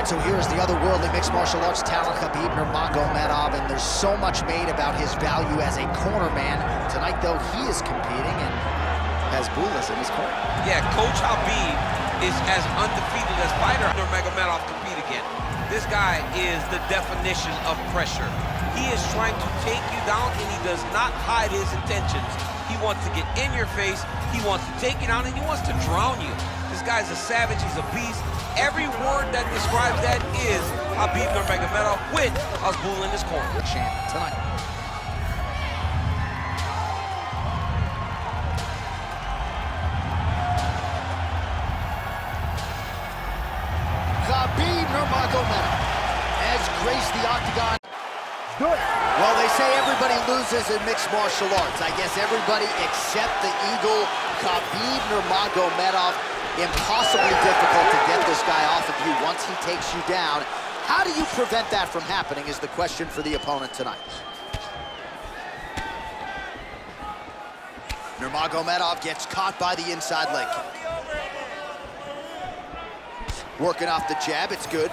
right, so here's the otherworldly mixed martial arts talent, Khabib Nurmagomedov, and there's so much made about his value as a corner man. Tonight, though, he is competing and has Bulas in his corner. Yeah, Coach Habib is as undefeated as fighter Nurmagomedov compete again. This guy is the definition of pressure. He is trying to take you down, and he does not hide his intentions. He wants to get in your face, he wants to take you down, and he wants to drown you. This guy's a savage, he's a beast. Every word that describes that is Khabib Nurmagomedov with Azbul in his corner. Champ tonight. Khabib Nurmagomedov has graced the octagon. Good. Well, they say everybody loses in mixed martial arts. I guess everybody except the Eagle, Khabib Nurmagomedov. Impossibly difficult to get this guy off of you once he takes you down. How do you prevent that from happening is the question for the opponent tonight. Nurmagomedov gets caught by the inside leg kick. Working off the jab, it's good.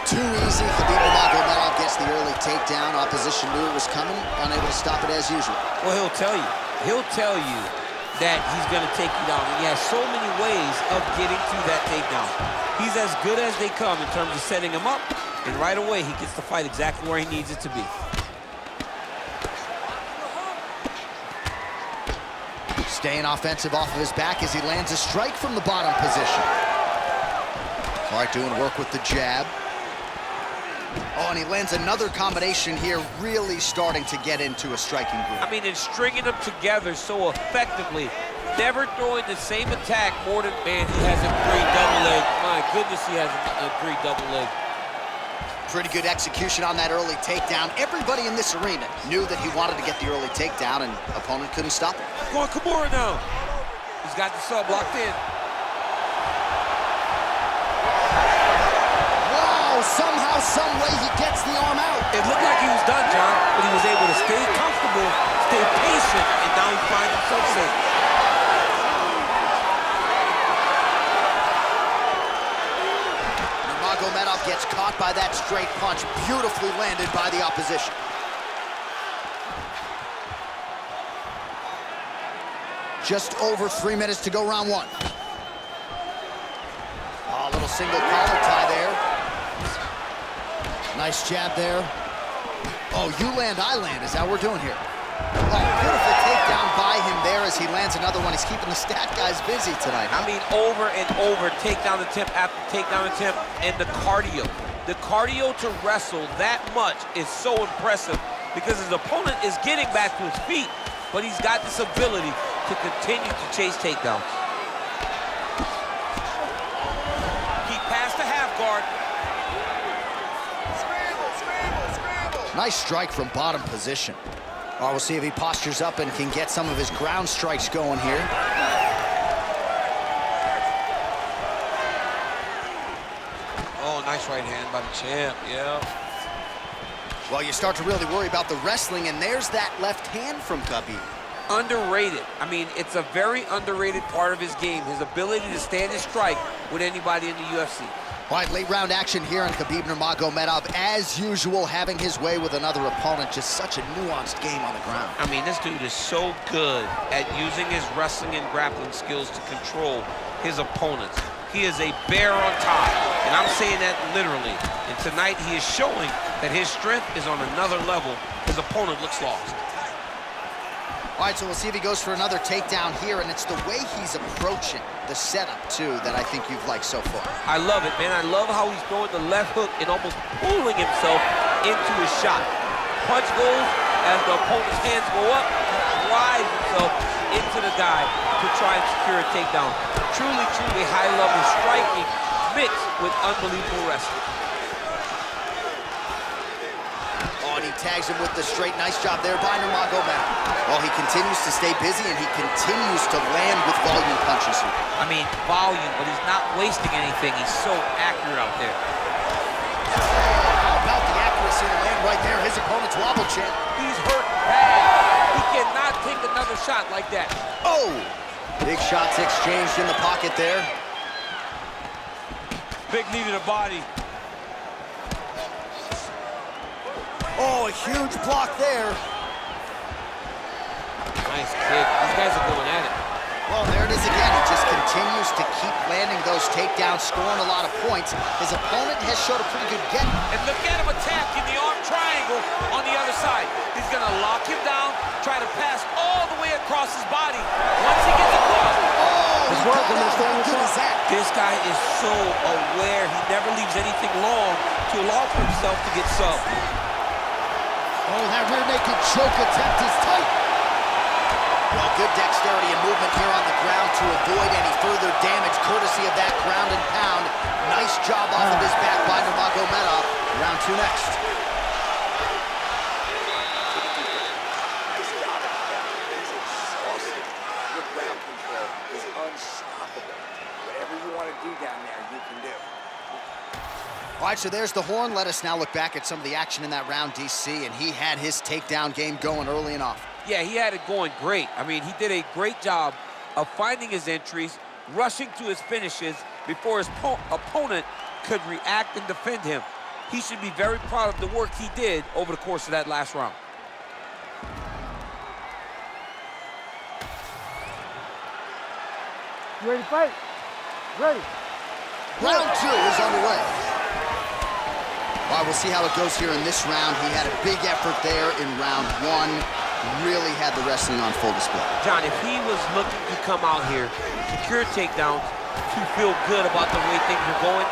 Too easy. Khabib Nurmagomedov gets the early takedown. Opposition knew it was coming, unable to stop it as usual. Well, he'll tell you. He'll tell you that he's going to take you down. And he has so many ways of getting to that takedown. He's as good as they come in terms of setting him up, and right away he gets the fight exactly where he needs it to be. Staying offensive off of his back as he lands a strike from the bottom position. All right, doing work with the jab. Oh, and he lands another combination here, really starting to get into a striking groove. I mean, it's stringing them together so effectively, never throwing the same attack more than, man, he has a great double leg. My goodness, he has a great double leg. Pretty good execution on that early takedown. Everybody in this arena knew that he wanted to get the early takedown, and opponent couldn't stop him. Going Kimura now. He's got the sub locked in. Somehow, some way, he gets the arm out. It looked like he was done, John, but he was able to stay comfortable, stay patient, and now he finds himself safe. Nurmagomedov gets caught by that straight punch, beautifully landed by the opposition. Just over 3 minutes to go, round one. Oh, a little single collar tie there. Nice jab there. Oh, you land, I land. Is that what we're doing here? Oh, beautiful takedown by him there as he lands another one. He's keeping the stat guys busy tonight. I mean, over and over, takedown attempt after takedown attempt, and the cardio. The cardio to wrestle that much is so impressive because his opponent is getting back to his feet, but he's got this ability to continue to chase takedowns. He passed the half guard. Nice strike from bottom position. All right, we'll see if he postures up and can get some of his ground strikes going here. Oh, nice right hand by the champ, yeah. Well, you start to really worry about the wrestling, and there's that left hand from Khabib. Underrated. I mean, it's a very underrated part of his game, his ability to stand and strike with anybody in the UFC. All right, late round action here on Khabib Nurmagomedov. As usual, having his way with another opponent. Just such a nuanced game on the ground. I mean, this dude is so good at using his wrestling and grappling skills to control his opponents. He is a bear on top, and I'm saying that literally. And tonight, he is showing that his strength is on another level. His opponent looks lost. All right, so we'll see if he goes for another takedown here, and it's the way he's approaching the setup, too, that I think you've liked so far. I love it, man. I love how he's throwing the left hook and almost pulling himself into his shot. Punch goes, as the opponent's hands go up, he drives himself into the guy to try and secure a takedown. Truly, truly high-level striking mixed with unbelievable wrestling. Oh, and he tags him with the straight. Nice job there by Nurmagomedov. Well, he continues to stay busy, and he continues to land with volume punches here. I mean, volume, but he's not wasting anything. He's so accurate out there. How about the accuracy to land right there? His opponent's wobble champ. He's hurt bad. He cannot take another shot like that. Oh! Big shots exchanged in the pocket there. Big knee to the body. Oh, a huge block there. Nice kick. These guys are going at it. Well, there it is again. He just continues to keep landing those takedowns, scoring a lot of points. His opponent has showed a pretty good get. And look at him attacking the arm triangle on the other side. He's going to lock him down, try to pass all the way across his body. Once he gets across. Oh, he's working. This guy is so aware. He never leaves anything long to allow for himself to get subbed. Oh, that rear naked choke attempt is tight. Well, good dexterity and movement here on the ground to avoid any further damage, courtesy of that ground and pound. Nice job off of his back by Nurmagomedov. Round 2 next. He's exhausted. Your ground control is unstoppable. Whatever you want to do down there, you can do. All right, so there's the horn. Let us now look back at some of the action in that round, DC, and he had his takedown game going early and often. Yeah, he had it going great. I mean, he did a great job of finding his entries, rushing to his finishes before his opponent could react and defend him. He should be very proud of the work he did over the course of that last round. You ready to fight? Ready. Round 2 is underway. All right, we'll see how it goes here in this round. He had a big effort there in round 1. Really had the wrestling on full display. John, if he was looking to come out here, secure takedowns, to feel good about the way things are going,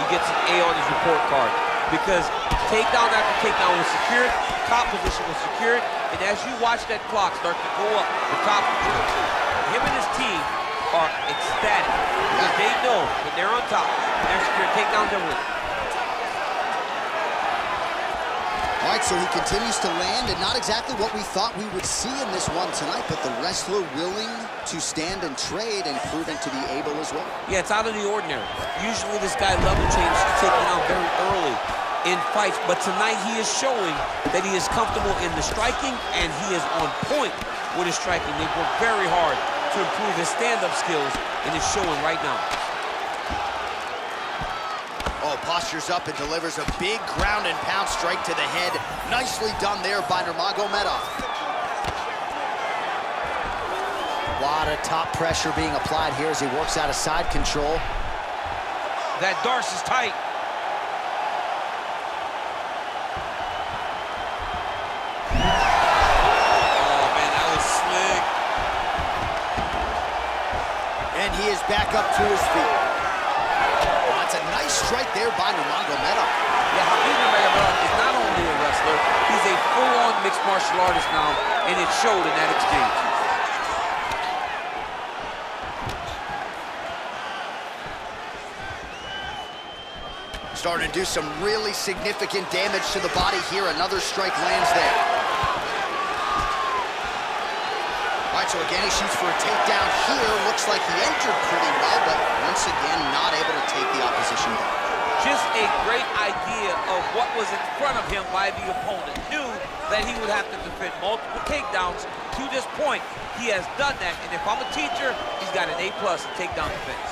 he gets an A on his report card. Because takedown after takedown was secured, top position was secured, and as you watch that clock start to go up, the top control, him and his team are ecstatic. Because they know when they're on top, they're secured takedowns, they're winning. All right, so he continues to land, and not exactly what we thought we would see in this one tonight, but the wrestler willing to stand and trade and proving to be able as well. Yeah, it's out of the ordinary. Usually this guy level changes to taking out very early in fights, but tonight he is showing that he is comfortable in the striking, and he is on point with his striking. They've worked very hard to improve his stand-up skills, and it's showing right now. Oh, postures up and delivers a big ground and pound strike to the head. Nicely done there by Nurmagomedov. A lot of top pressure being applied here as he works out of side control. That Darce is tight. Oh, man, that was slick. And he is back up to his feet. That's a nice strike there by Nurmagomedov. Yeah, Khabib Nurmagomedov is not only a wrestler, he's a full-on mixed martial artist now, and it showed in that exchange. Starting to do some really significant damage to the body here. Another strike lands there. All right, so again, he shoots for a takedown here. Looks like he entered pretty well, but once again, not able to take the opposition down. Just a great idea of what was in front of him by the opponent. Knew that he would have to defend multiple takedowns. To this point, he has done that, and if I'm a teacher, he's got an A+ in takedown defense.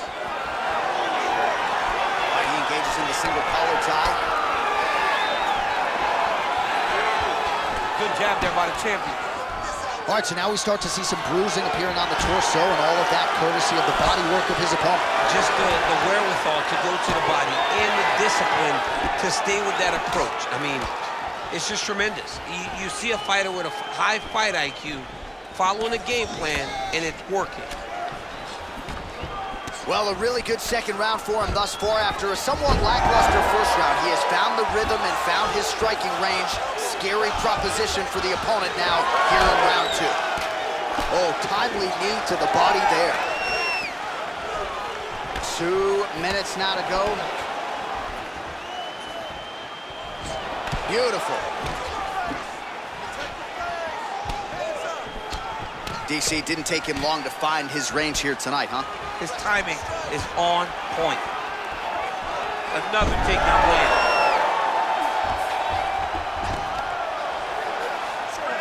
He engages in the single collar tie. Good jab there by the champion. All right, so now we start to see some bruising appearing on the torso, and all of that courtesy of the body work of his opponent. Just the wherewithal to go to the body and the discipline to stay with that approach. I mean, it's just tremendous. You see a fighter with a high fight IQ following a game plan, and it's working. Well, a really good second round for him thus far. After a somewhat lackluster first round, he has found the rhythm and found his striking range. Scary proposition for the opponent now here in round 2. Oh, timely knee to the body there. 2 minutes now to go. Beautiful. DC, didn't take him long to find his range here tonight, huh? His timing is on point. Another takedown land.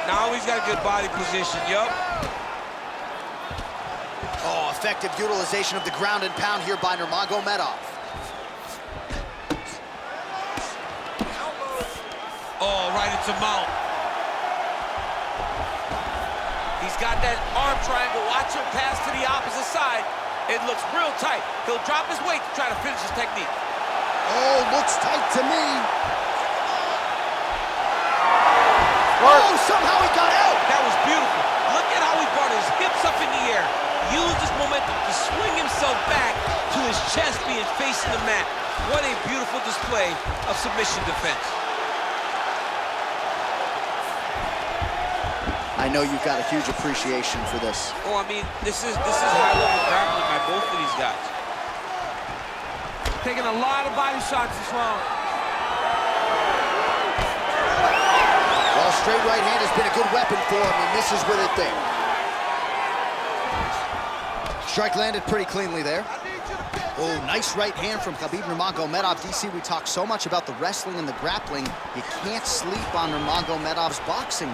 Now he's got a good body position, yup. Effective utilization of the ground and pound here by Nurmagomedov. Oh, right into mount. He's got that arm triangle. Watch him pass to the opposite side. It looks real tight. He'll drop his weight to try to finish his technique. Oh, looks tight to me. Oh, somehow he got out. That was beautiful. Look at how he brought his hips up in the air. Used this momentum to swing himself back to his chest being facing the mat. What a beautiful display of submission defense. I know you've got a huge appreciation for this. Oh, I mean, this is high-level grappling by both of these guys. Taking a lot of body shots this round. Well, straight right hand has been a good weapon for him. He misses with it there. Strike landed pretty cleanly there. Oh, nice right hand from Khabib Nurmagomedov. DC, we talk so much about the wrestling and the grappling. You can't sleep on Nurmagomedov's boxing.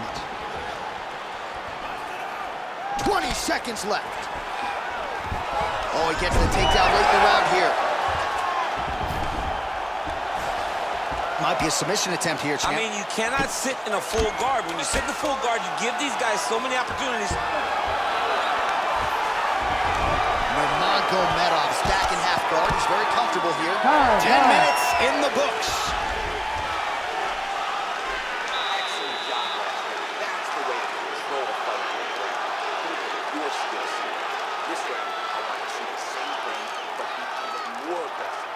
20 seconds left. Oh, he gets the takedown late in the round here. Might be a submission attempt here, champ. I mean, you cannot sit in a full guard. When you sit in the full guard, you give these guys so many opportunities. Nurmagomedov's back in half guard. He's very comfortable here. 10 minutes in the books. Excellent job, Lester. That's the way to control a fight. Your skill set. This round, I want to see the same thing, but be even more aggressive.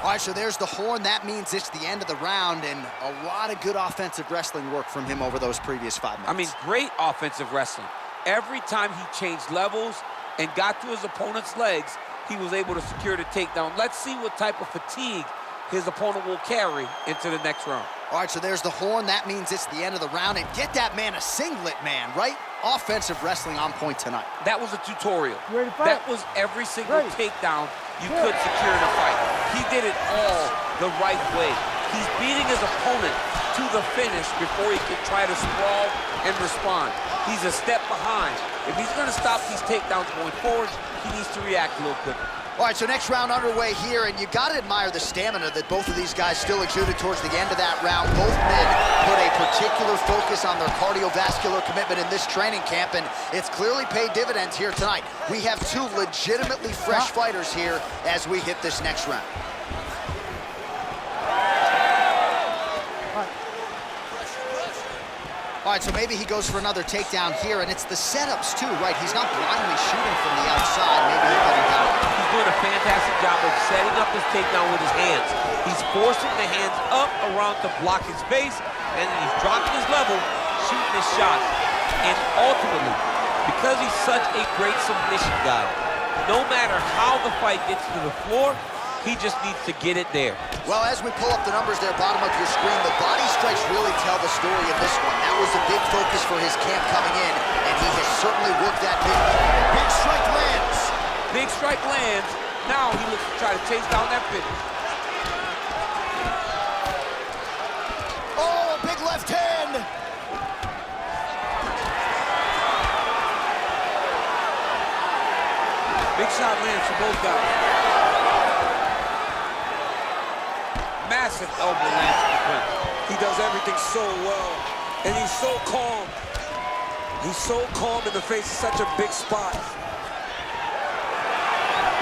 All right, so there's the horn. That means it's the end of the round, and a lot of good offensive wrestling work from him over those previous 5 minutes. I mean, great offensive wrestling. Every time he changed levels and got to his opponent's legs, he was able to secure the takedown. Let's see what type of fatigue his opponent will carry into the next round. All right, so there's the horn. That means it's the end of the round, and get that man a singlet, man, right? Offensive wrestling on point tonight. That was a tutorial. Ready to fight? That was every single Ready. takedown you could secure in a fight. He did it all the right way. He's beating his opponent to the finish before he can try to sprawl and respond. He's a step behind. If he's going to stop these takedowns going forward, he needs to react a little quicker. All right, so next round underway here, and you got to admire the stamina that both of these guys still exuded towards the end of that round. Both men put a particular focus on their cardiovascular commitment in this training camp, and it's clearly paid dividends here tonight. We have two legitimately fresh fighters here as we hit this next round. All right, so maybe he goes for another takedown here, and it's the setups too, right? He's not blindly shooting from the outside. Maybe he'll get him down. He's doing a fantastic job of setting up his takedown with his hands. He's forcing the hands up around to block his face, and then he's dropping his level, shooting his shot. And ultimately, because he's such a great submission guy, no matter how the fight gets to the floor, he just needs to get it there. Well, as we pull up the numbers there, bottom of your screen, the body strikes really tell the story of this one. That was a big focus for his camp coming in, and he has certainly worked that big strike lands. Big strike lands. Now he looks to try to chase down that finish. Oh, a big left hand. Big shot lands for both guys. Massive elbow lands for the Prince. He does everything so well, and he's so calm. He's so calm in the face of such a big spot.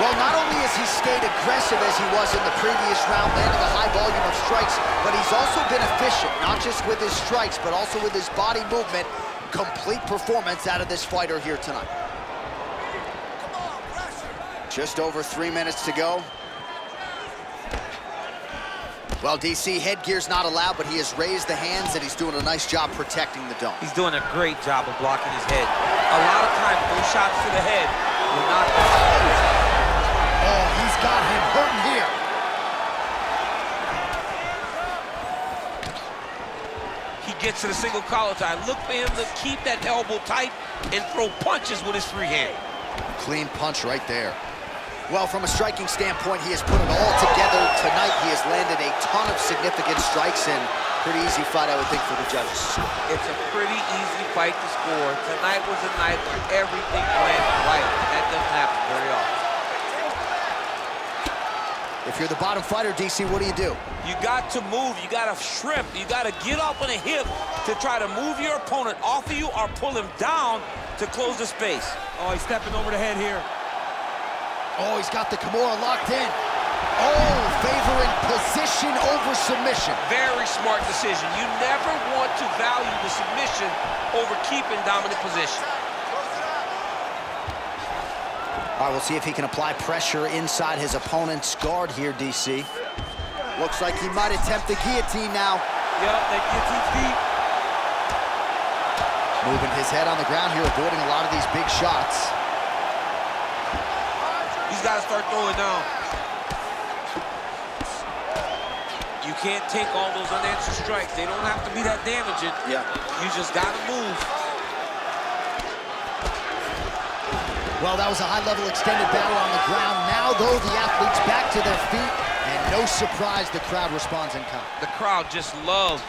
Well, not only has he stayed aggressive as he was in the previous round, landing a high volume of strikes, but he's also been efficient, not just with his strikes, but also with his body movement. Complete performance out of this fighter here tonight. Just over 3 minutes to go. Well, DC, headgear's not allowed, but he has raised the hands, and he's doing a nice job protecting the dome. He's doing a great job of blocking his head. A lot of times, those shots to the head will not... Oh, he's got him hurting here. He gets to the single collar tie. Look for him to keep that elbow tight and throw punches with his free hand. Clean punch right there. Well, from a striking standpoint, he has put it all together. Tonight, he has landed a ton of significant strikes, and pretty easy fight, I would think, for the judges. It's a pretty easy fight to score. Tonight was a night where everything went right. That doesn't happen very often. If you're the bottom fighter, DC, what do? You got to move, you got to shrimp, you got to get up on a hip to try to move your opponent off of you or pull him down to close the space. Oh, he's stepping over the head here. Oh, he's got the Kimura locked in. Oh, favoring position over submission. Very smart decision. You never want to value the submission over keeping dominant position. All right, we'll see if he can apply pressure inside his opponent's guard here, DC. Looks like he might attempt the guillotine now. Yep, that guillotine's deep. Moving his head on the ground here, avoiding a lot of these big shots. He's got to start throwing down. You can't take all those unanswered strikes. They don't have to be that damaging. Yeah. You just got to move. Well, that was a high-level extended battle on the ground. Now, though, the athletes back to their feet, and no surprise, the crowd responds in kind. The crowd just loves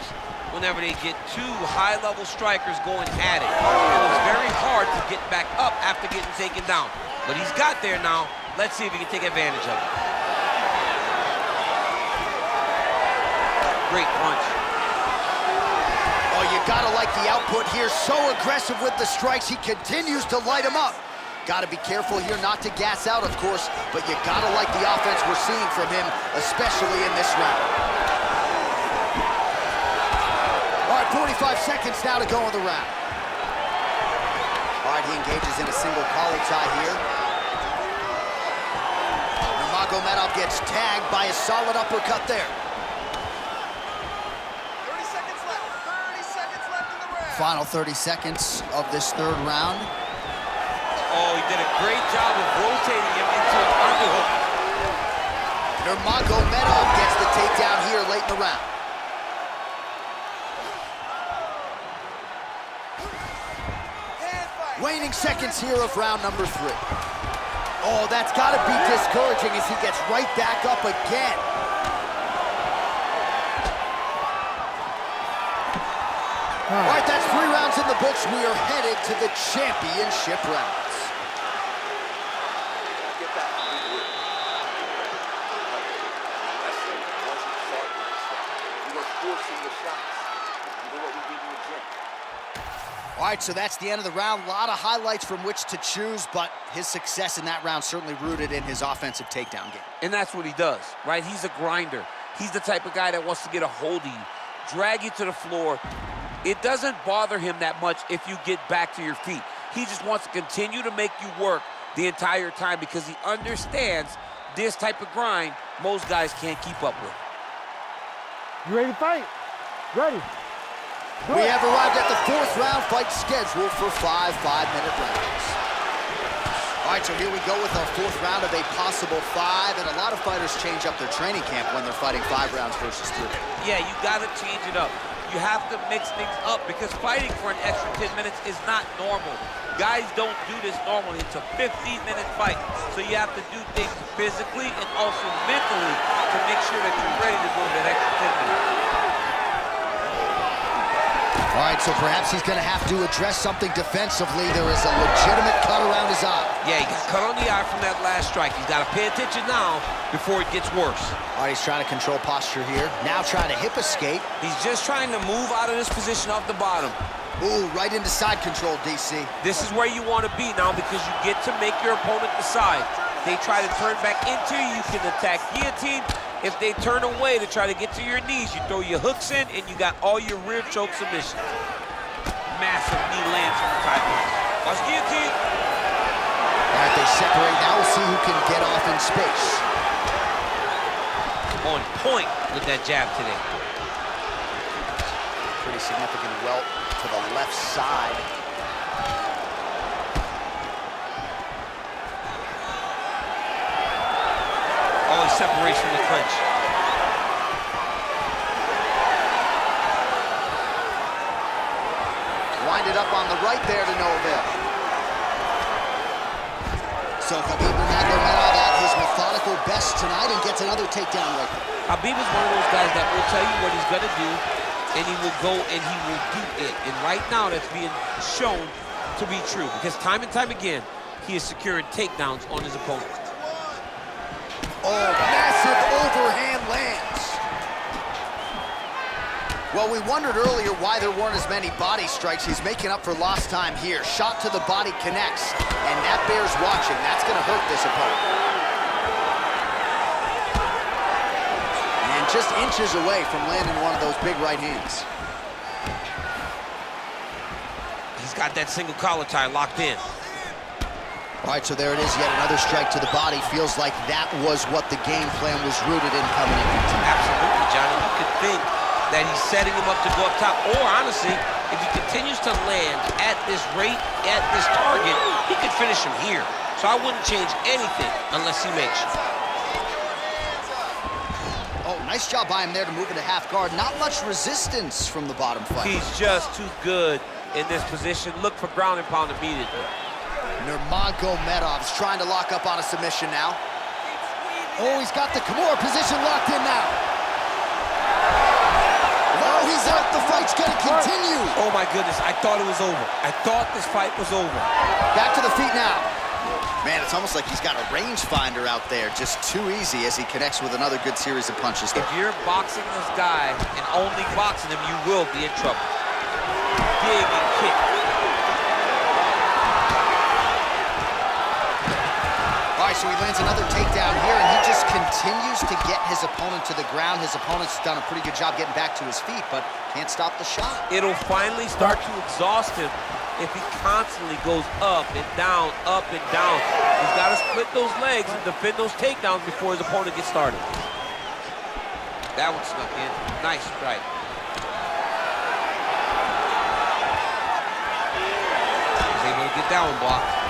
whenever they get two high-level strikers going at it. It was very hard to get back up after getting taken down. But he's got there now. Let's see if he can take advantage of it. Great punch. Oh, you gotta like the output here. So aggressive with the strikes. He continues to light him up. Gotta be careful here not to gas out, of course, but you gotta like the offense we're seeing from him, especially in this round. All right, 45 seconds now to go in the round. All right, he engages in a single collar tie here. Nurmagomedov gets tagged by a solid uppercut there. 30 seconds left. 30 seconds left in the round. Final 30 seconds of this third round. Oh, he did a great job of rotating him into an underhook. Nurmagomedov gets the takedown here late in the round. Waning seconds here of round number 3. Oh, that's got to be discouraging as he gets right back up again. All right, that's 3 rounds in the books. We are headed to the championship rounds. Get back to the wood. Wasn't sharp in this round. You were forcing the shots. You know what we did in the gym. All right, so that's the end of the round. A lot of highlights from which to choose, but his success in that round certainly rooted in his offensive takedown game. And that's what he does, right? He's a grinder. He's the type of guy that wants to get a hold of you, drag you to the floor. It doesn't bother him that much if you get back to your feet. He just wants to continue to make you work the entire time because he understands this type of grind most guys can't keep up with. You ready to fight? Ready. We have arrived at the 4th round fight scheduled for 5 5-minute rounds. All right, so here we go with our 4th round of a possible 5, and a lot of fighters change up their training camp when they're fighting 5 rounds versus 3. Yeah, you gotta change it up. You have to mix things up because fighting for an extra 10 minutes is not normal. Guys don't do this normally. It's a 15-minute fight. So you have to do things physically and also mentally to make sure that you're ready to go that extra 10 minutes. All right, so perhaps he's going to have to address something defensively. There is a legitimate cut around his eye. Yeah, he got cut on the eye from that last strike. He's got to pay attention now before it gets worse. All right, he's trying to control posture here. Now trying to hip escape. He's just trying to move out of this position off the bottom. Ooh, right into side control, DC. This is where you want to be now because you get to make your opponent decide. They try to turn back into you, you can attack guillotine. If they turn away to try to get to your knees, you throw your hooks in and you got all your rear choke submissions. Massive knee lands from the title. Watch guillotine. All right, they separate. Now we'll see who can get off in space. On point with that jab today. Pretty significant welt to the left side. Always separation from the clinch. Winded up on the right there to no avail. So Khabib Nurmagomedov at his methodical best tonight and gets another takedown right there. Khabib is one of those guys that will tell you what he's gonna do, and he will go and he will do it. And right now that's being shown to be true because time and time again, he is securing takedowns on his opponent. Oh, massive overhand lands. Well, we wondered earlier why there weren't as many body strikes. He's making up for lost time here. Shot to the body connects, and that bears watching. That's going to hurt this opponent. And just inches away from landing one of those big right hands. He's got that single collar tie locked in. All right, so there it is, yet another strike to the body. Feels like that was what the game plan was rooted in coming into. Absolutely, Johnny. You could think that he's setting him up to go up top, or honestly, if he continues to land at this rate, at this target, he could finish him here. So I wouldn't change anything unless he makes it. Oh, nice job by him there to move into half guard. Not much resistance from the bottom fight. He's just too good in this position. Look for ground and pound immediately. Nurmagomedov is trying to lock up on a submission now. Oh, he's got the Kimura position locked in now. Oh, he's out. The fight's gonna continue. Oh my goodness, I thought it was over. I thought this fight was over. Back to the feet now. Man, it's almost like he's got a rangefinder out there. Just too easy as he connects with another good series of punches. If you're boxing this guy and only boxing him, you will be in trouble. Dig and kick. All right, so he lands another takedown here, and he just continues to get his opponent to the ground. His opponent's done a pretty good job getting back to his feet, but can't stop the shot. It'll finally start to exhaust him if he constantly goes up and down, up and down. He's got to split those legs and defend those takedowns before his opponent gets started. That one snuck in. Nice strike. He's able to get that one blocked.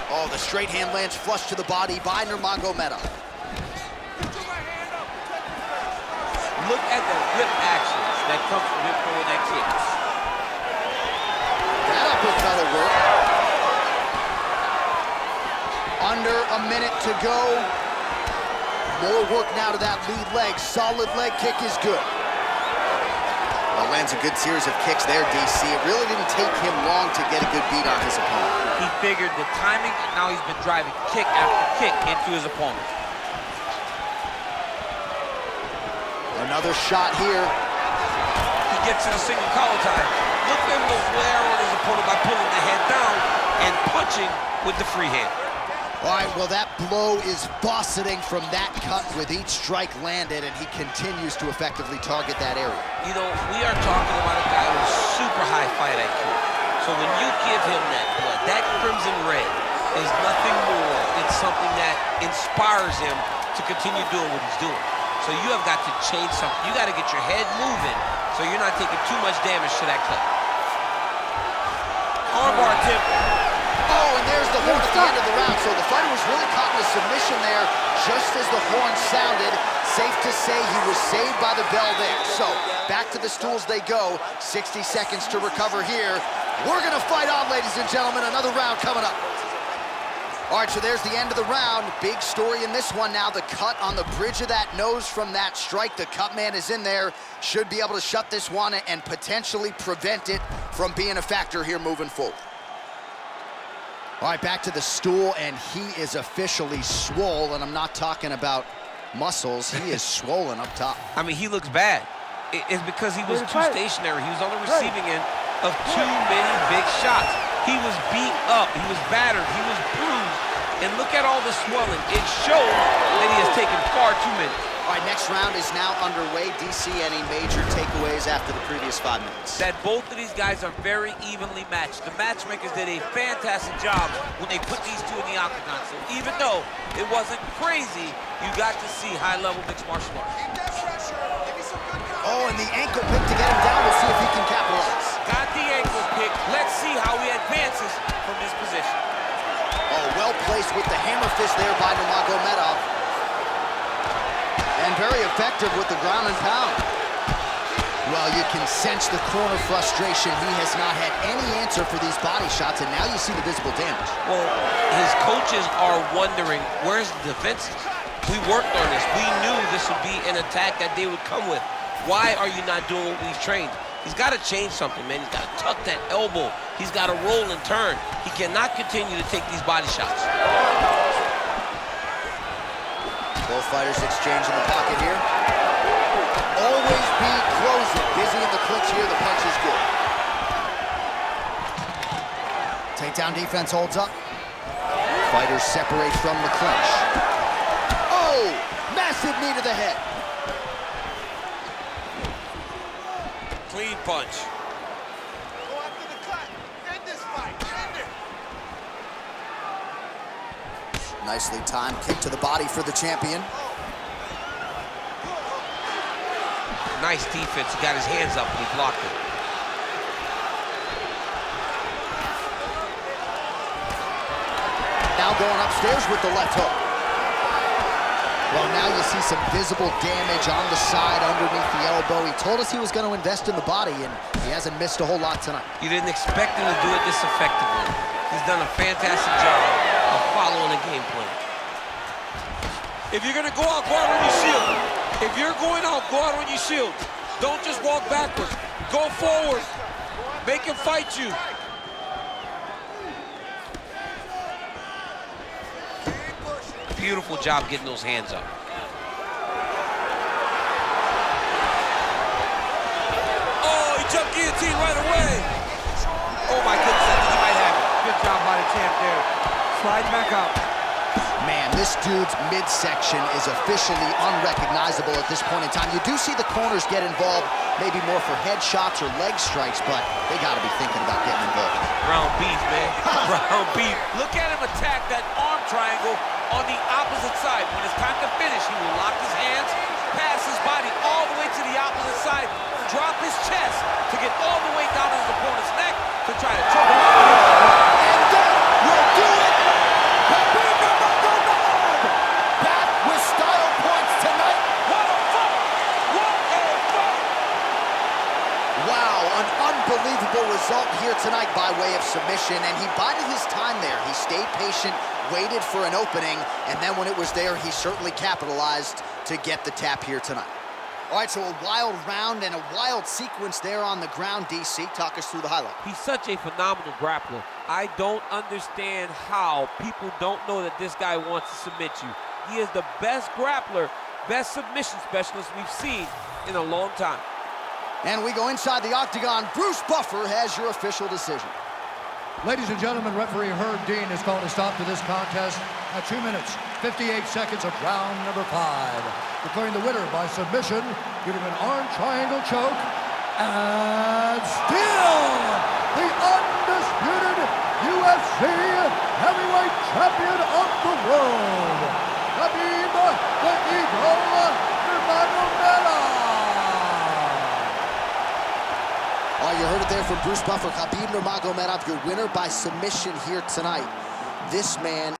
Oh, the straight hand lands flush to the body by Nurmagomedov. Look at the whip action that comes from him throwing that kick. That uppercut will work. Under a minute to go. More work now to that lead leg. Solid leg kick is good. Well, lands a good series of kicks there, DC. It really didn't take him long to get a good beat on his opponent. He figured the timing, and now he's been driving kick after kick into his opponent. Another shot here. He gets to the single collar tie. Look at him go flare on his opponent by pulling the head down and punching with the free hand. All right, well, that blow is bossing from that cut with each strike landed, and he continues to effectively target that area. You know, we are talking about a guy with super high fight IQ. So when you give him that blood, that crimson red is nothing more. It's something that inspires him to continue doing what he's doing. So you have got to change something. You got to get your head moving so you're not taking too much damage to that cut. Armbar attempt. Oh, and there's the horn at the end of the round. So the fighter was really caught in a submission there just as the horn sounded. Safe to say he was saved by the bell there. So back to the stools they go. 60 seconds to recover here. We're going to fight on, ladies and gentlemen. Another round coming up. All right, so there's the end of the round. Big story in this one now. The cut on the bridge of that nose from that strike. The cut man is in there. Should be able to shut this one and potentially prevent it from being a factor here moving forward. All right, back to the stool, and he is officially swole, and I'm not talking about muscles. He is swollen up top. I mean, he looks bad. It's because he was too stationary. He was on the receiving end of too many big shots. He was beat up, he was battered, he was bruised, and look at all the swelling. It shows that he has taken far too many. All right, next round is now underway. DC, any major takeaways after the previous 5 minutes? That both of these guys are very evenly matched. The matchmakers did a fantastic job when they put these two in the octagon. So even though it wasn't crazy, you got to see high-level mixed martial arts. Oh, and the ankle pick to get him down. We'll see if he can capitalize. Got the ankle pick. Let's see how he advances from this position. Oh, well placed with the hammer fist there by Nurmagomedov. And very effective with the ground and pound. Well, you can sense the corner frustration. He has not had any answer for these body shots, and now you see the visible damage. Well, his coaches are wondering, where's the defenses? We worked on this. We knew this would be an attack that they would come with. Why are you not doing what we've trained? He's got to change something, man. He's got to tuck that elbow. He's got to roll and turn. He cannot continue to take these body shots. Both fighters exchange in the pocket here. Always be closing. Busy in the clinch here. The punch is good. Takedown defense holds up. Fighters separate from the clinch. Oh! Massive knee to the head. Clean punch. Go after the cut. End this fight. End it. Nicely timed kick to the body for the champion. Nice defense. He got his hands up and he blocked it. Now going upstairs with the left hook. Well, now you see some visible damage on the side underneath the elbow. He told us he was going to invest in the body, and he hasn't missed a whole lot tonight. You didn't expect him to do it this effectively. He's done a fantastic job of following the game plan. If you're gonna go out on your shield. If you're going out, go out on your shield. Don't just walk backwards. Go forward. Make him fight you. Beautiful job getting those hands up. Oh, he jumped guillotine right away. Oh my goodness, I think he might have it. Good job by the champ there. Slide back up. Man, this dude's midsection is officially unrecognizable at this point in time. You do see the corners get involved, maybe more for headshots or leg strikes, but they got to be thinking about getting involved. Round beef, man. Round beef. Look at him attack that arm triangle on the opposite side. When it's time to finish, he will lock his hands, pass his body all the way to the opposite side, drop his chest to get all the way down to his opponent's neck to try to choke him out. And that will do it! Khabib Nurmagomedov! Back with style points tonight. What a fight! What a fight! Wow, an unbelievable result here tonight by way of submission, and he bided his time there. He stayed patient, waited for an opening, and then when it was there, he certainly capitalized to get the tap here tonight. All right, so a wild round and a wild sequence there on the ground. DC, talk us through the highlight. He's such a phenomenal grappler. I don't understand how people don't know that this guy wants to submit you. He is the best grappler, best submission specialist we've seen in a long time. And we go inside the octagon. Bruce Buffer has your official decision. Ladies and gentlemen, referee Herb Dean has called a stop to this contest at 2 minutes, 58 seconds of round number 5. Declaring the winner by submission due to an arm triangle choke, and still the undisputed UFC heavyweight champion of the world, Khabib the Eagle Nurmagomedov. Oh, you heard it there from Bruce Buffer. Khabib Nurmagomedov, your winner by submission here tonight. This man